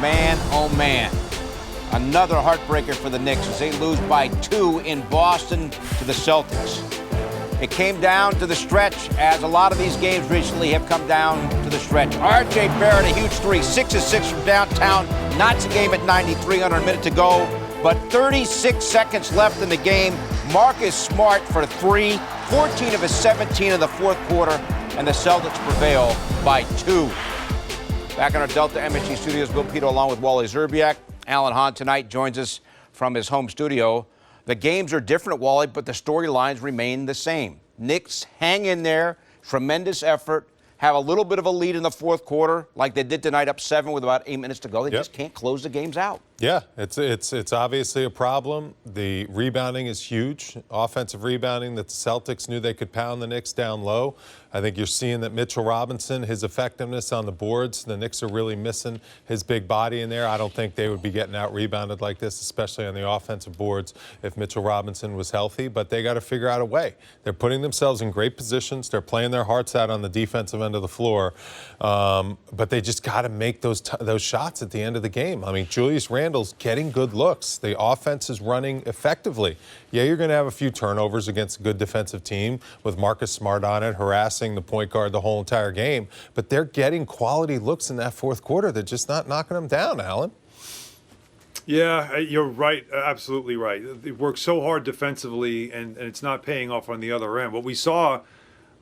Man, oh man. Another heartbreaker for the Knicks as they lose by 2 in Boston to the Celtics. It came down to the stretch, as a lot of these games recently have come down to the stretch. R.J. Barrett, a huge three, 6 of 6 from downtown. Knots the game at 93 under a minute to go. But 36 seconds left in the game. Marcus Smart for 3, 14 of his 17 in the fourth quarter, and the Celtics prevail by 2. Back in our Delta MSG studios, Bill Pito along with Wally Zerbiak. Alan Hahn tonight joins us from his home studio. The games are different, Wally, but the storylines remain the same. Knicks hang in there, tremendous effort, have a little bit of a lead in the fourth quarter, like they did tonight, up 7 with about 8 minutes to go. They just can't close the games out. Yeah, it's obviously a problem. The rebounding is huge, offensive rebounding that the Celtics knew they could pound the Knicks down low. I think you're seeing that Mitchell Robinson, his effectiveness on the boards, the Knicks are really missing his big body in there. I don't think they would be getting out-rebounded like this, especially on the offensive boards, if Mitchell Robinson was healthy. But they got to figure out a way. They're putting themselves in great positions. They're playing their hearts out on the defensive end of the floor. But they just got to make those shots at the end of the game. I mean, Julius Randle's getting good looks. The offense is running effectively. Yeah, you're going to have a few turnovers against a good defensive team with Marcus Smart on it, harassing the point guard the whole entire game. But they're getting quality looks in that fourth quarter. They're just not knocking them down, Alan. Yeah, you're right. Absolutely right. They work so hard defensively, and it's not paying off on the other end. What we saw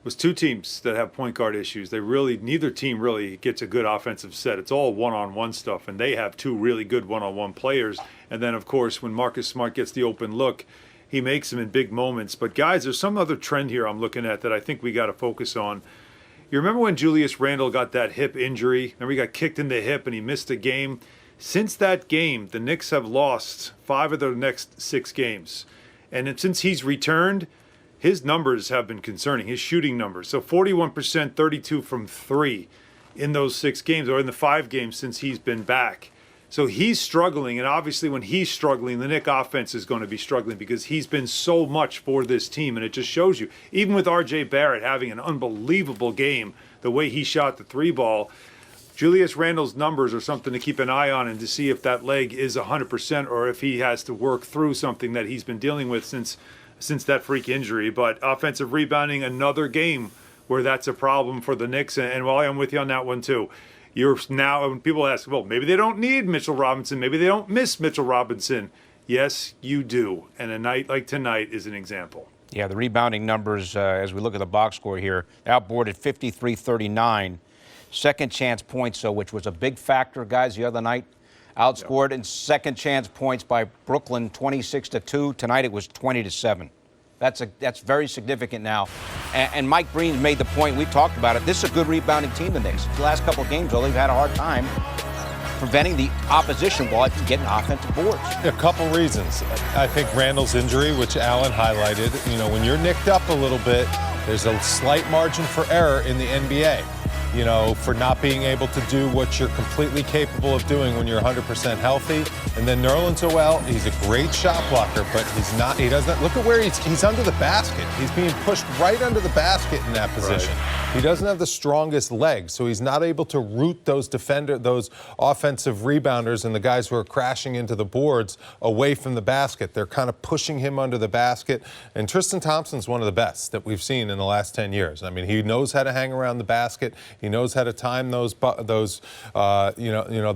was two teams that have point guard issues. Neither team really gets a good offensive set. It's all one-on-one stuff, and they have two really good one-on-one players. And then, of course, when Marcus Smart gets the open look, he makes them in big moments. But, guys, there's some other trend here I'm looking at that I think we got to focus on. You remember when Julius Randle got that hip injury? Remember he got kicked in the hip and he missed a game? Since that game, the Knicks have lost 5 of their next 6 games. And since he's returned, his numbers have been concerning, his shooting numbers. So 41%, 32 from 3 in those 6 games, or in the 5 games since he's been back. So he's struggling, and obviously when he's struggling, the Knicks offense is going to be struggling because he's been so much for this team, and it just shows you. Even with R.J. Barrett having an unbelievable game, the way he shot the 3-ball, Julius Randle's numbers are something to keep an eye on and to see if that leg is 100% or if he has to work through something that he's been dealing with since that freak injury. But offensive rebounding, another game where that's a problem for the Knicks, and Wally, I'm with you on that one too. You're now, when people ask, well, maybe they don't need Mitchell Robinson. Maybe they don't miss Mitchell Robinson. Yes, you do. And a night like tonight is an example. Yeah, the rebounding numbers, as we look at the box score here, outboarded 53-39. Second chance points, so which was a big factor, guys, the other night. Outscored in second chance points by Brooklyn, 26-2. Tonight it was 20-7. That's very significant now. And Mike Breen's made the point, we've talked about it, this is a good rebounding team, the Knicks. The last couple of games, though, they've had a hard time preventing the opposition while from getting offensive boards. A couple reasons. I think Randle's injury, which Alan highlighted, when you're nicked up a little bit, there's a slight margin for error in the NBA. For not being able to do what you're completely capable of doing when you're 100% healthy. And then Nerlens Noel, he's a great shot blocker, but he doesn't, look at where he's under the basket. He's being pushed right under the basket in that position. Right. He doesn't have the strongest legs, so he's not able to root those offensive rebounders and the guys who are crashing into the boards away from the basket. They're kind of pushing him under the basket. And Tristan Thompson's one of the best that we've seen in the last 10 years. I mean, he knows how to hang around the basket. He knows how to time the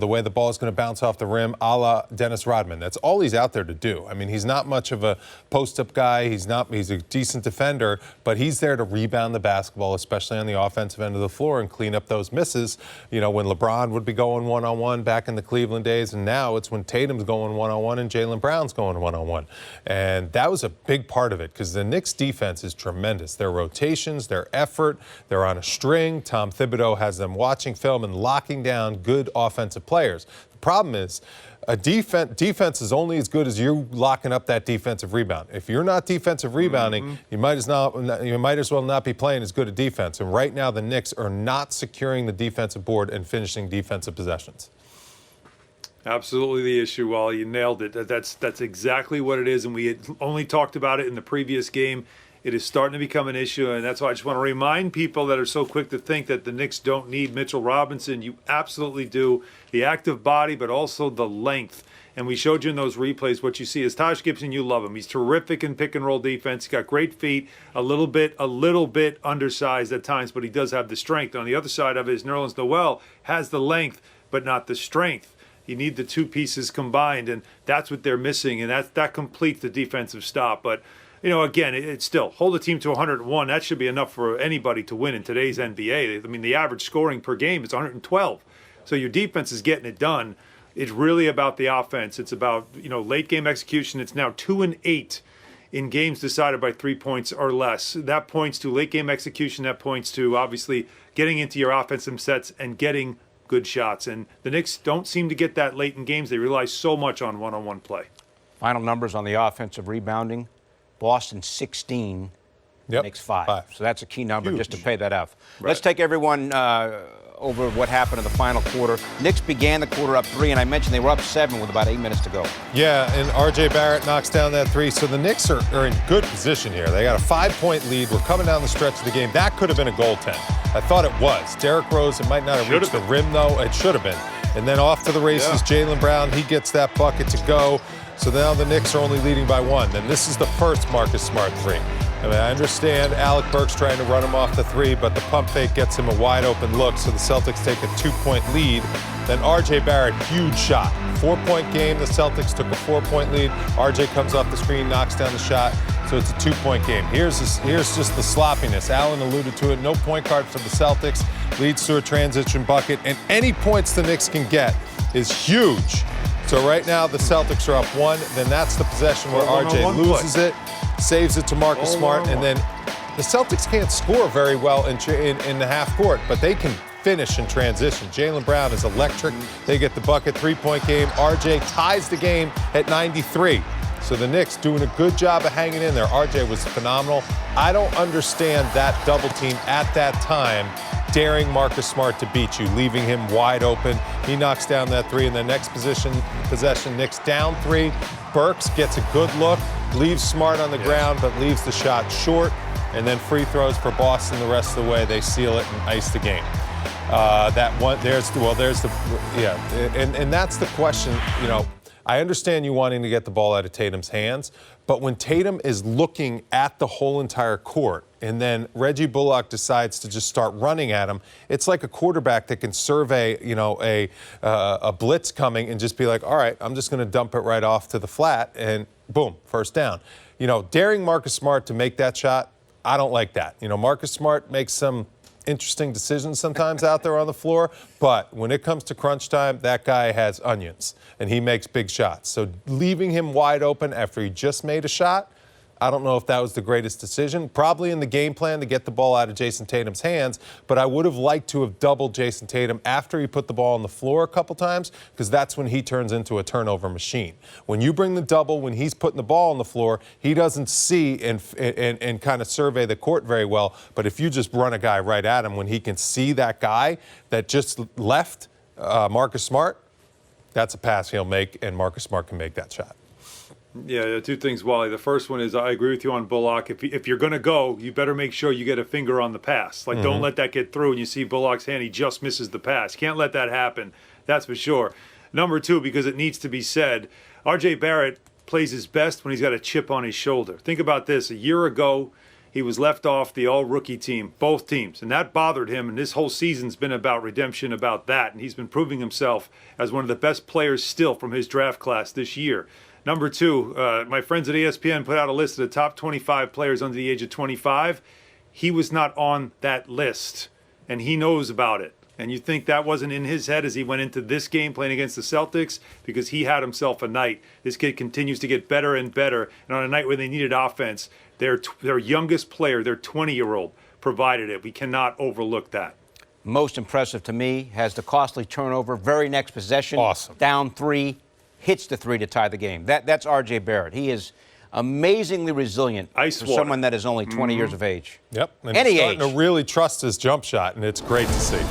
way the ball is going to bounce off the rim, a la Dennis Rodman. That's all he's out there to do. I mean, he's not much of a post-up guy. He's a decent defender, but he's there to rebound the basketball, especially on the offensive end of the floor, and clean up those misses. When LeBron would be going one-on-one back in the Cleveland days, and now it's when Tatum's going one-on-one and Jaylen Brown's going one-on-one. And that was a big part of it because the Knicks defense is tremendous. Their rotations, their effort, they're on a string. Tom Thibodeau has them watching film and locking down good offensive players. The problem is a defense is only as good as you locking up that defensive rebound. If you're not defensive rebounding, you might as well not be playing as good a defense. And right now the Knicks are not securing the defensive board and finishing defensive possessions. Absolutely the issue, Wally. You nailed it. That's exactly what it is, and we had only talked about it in the previous game. It is starting to become an issue, and that's why I just want to remind people that are so quick to think that the Knicks don't need Mitchell Robinson. You absolutely do. The active body, but also the length. And we showed you in those replays what you see is Taj Gibson. You love him. He's terrific in pick and roll defense. He's got great feet, a little bit undersized at times, but he does have the strength. On the other side of it is Nerlens Noel has the length, but not the strength. You need the two pieces combined, and that's what they're missing, and that completes the defensive stop. But again, it's still hold a team to 101. That should be enough for anybody to win in today's NBA. I mean, the average scoring per game is 112. So your defense is getting it done. It's really about the offense. It's about, late game execution. It's now 2-8 in games decided by 3 points or less. That points to late game execution. That points to obviously getting into your offensive sets and getting good shots. And the Knicks don't seem to get that late in games. They rely so much on one-on-one play. Final numbers on the offensive rebounding. Boston 16, Knicks 5. So that's a key number. Huge. Just to pay that off. Right. Let's take everyone over what happened in the final quarter. Knicks began the quarter up 3, and I mentioned they were up 7 with about 8 minutes to go. Yeah, and R.J. Barrett knocks down that 3. So the Knicks are in good position here. They got a 5-point lead. We're coming down the stretch of the game. That could have been a goaltend. I thought it was. Derrick Rose, it might not have reached the rim, though. It should have been. And then off to the races, Jaylen Brown, he gets that bucket to go. So now the Knicks are only leading by 1. Then this is the first Marcus Smart 3. I mean, I understand Alec Burks trying to run him off the 3, but the pump fake gets him a wide open look, so the Celtics take a 2-point lead. Then R.J. Barrett, huge shot. 4-point game, the Celtics took a 4-point lead. R.J. comes off the screen, knocks down the shot, so it's a 2-point game. Here's just the sloppiness. Allen alluded to it. No point guard for the Celtics. Leads to a transition bucket, and any points the Knicks can get is huge. So right now the Celtics are up 1. Then that's the possession where R.J. loses it. Saves it to Marcus Smart, and then the Celtics can't score very well in the half court, but they can finish in transition. Jaylen Brown is electric. They get the bucket, 3-point game. RJ ties the game at 93. So the Knicks doing a good job of hanging in there. RJ was phenomenal. I don't understand that double team at that time, daring Marcus Smart to beat you, leaving him wide open. He knocks down that 3, and the next possession, Knicks down 3. Burks gets a good look, leaves Smart on the ground, but leaves the shot short. And then free throws for Boston the rest of the way. They seal it and ice the game. And that's the question. I understand you wanting to get the ball out of Tatum's hands, but when Tatum is looking at the whole entire court and then Reggie Bullock decides to just start running at him, it's like a quarterback that can survey, a blitz coming and just be like, all right, I'm just going to dump it right off to the flat and boom, first down. Daring Marcus Smart to make that shot, I don't like that. Marcus Smart makes some interesting decisions sometimes out there on the floor, but when it comes to crunch time, that guy has onions, and he makes big shots. So leaving him wide open after he just made a shot, I don't know if that was the greatest decision. Probably in the game plan to get the ball out of Jason Tatum's hands, but I would have liked to have doubled Jason Tatum after he put the ball on the floor a couple times, because that's when he turns into a turnover machine. When you bring the double, when he's putting the ball on the floor, he doesn't see and kind of survey the court very well. But if you just run a guy right at him when he can see that guy that just left, Marcus Smart, that's a pass he'll make, and Marcus Smart can make that shot. Yeah, 2 things, Wally. The first one is I agree with you on Bullock. If you're going to go, you better make sure you get a finger on the pass. Don't let that get through and you see Bullock's hand, he just misses the pass. Can't let that happen. That's for sure. Number 2, because it needs to be said, R.J. Barrett plays his best when he's got a chip on his shoulder. Think about this. A year ago, he was left off the all-rookie team, both teams, and that bothered him, and this whole season's been about redemption about that, and he's been proving himself as one of the best players still from his draft class this year. Number 2, my friends at ESPN put out a list of the top 25 players under the age of 25. He was not on that list, and he knows about it. And you think that wasn't in his head as he went into this game playing against the Celtics? Because he had himself a night. This kid continues to get better and better. And on a night where they needed offense, their youngest player, their 20-year-old, provided it. We cannot overlook that. Most impressive to me has the costly turnover. Very next possession. Awesome. Down 3. Hits the 3 to tie the game. That's R.J. Barrett. He is amazingly resilient for someone that is only 20 years of age. Yep. And Any he's starting age. to really trust his jump shot, and it's great to see.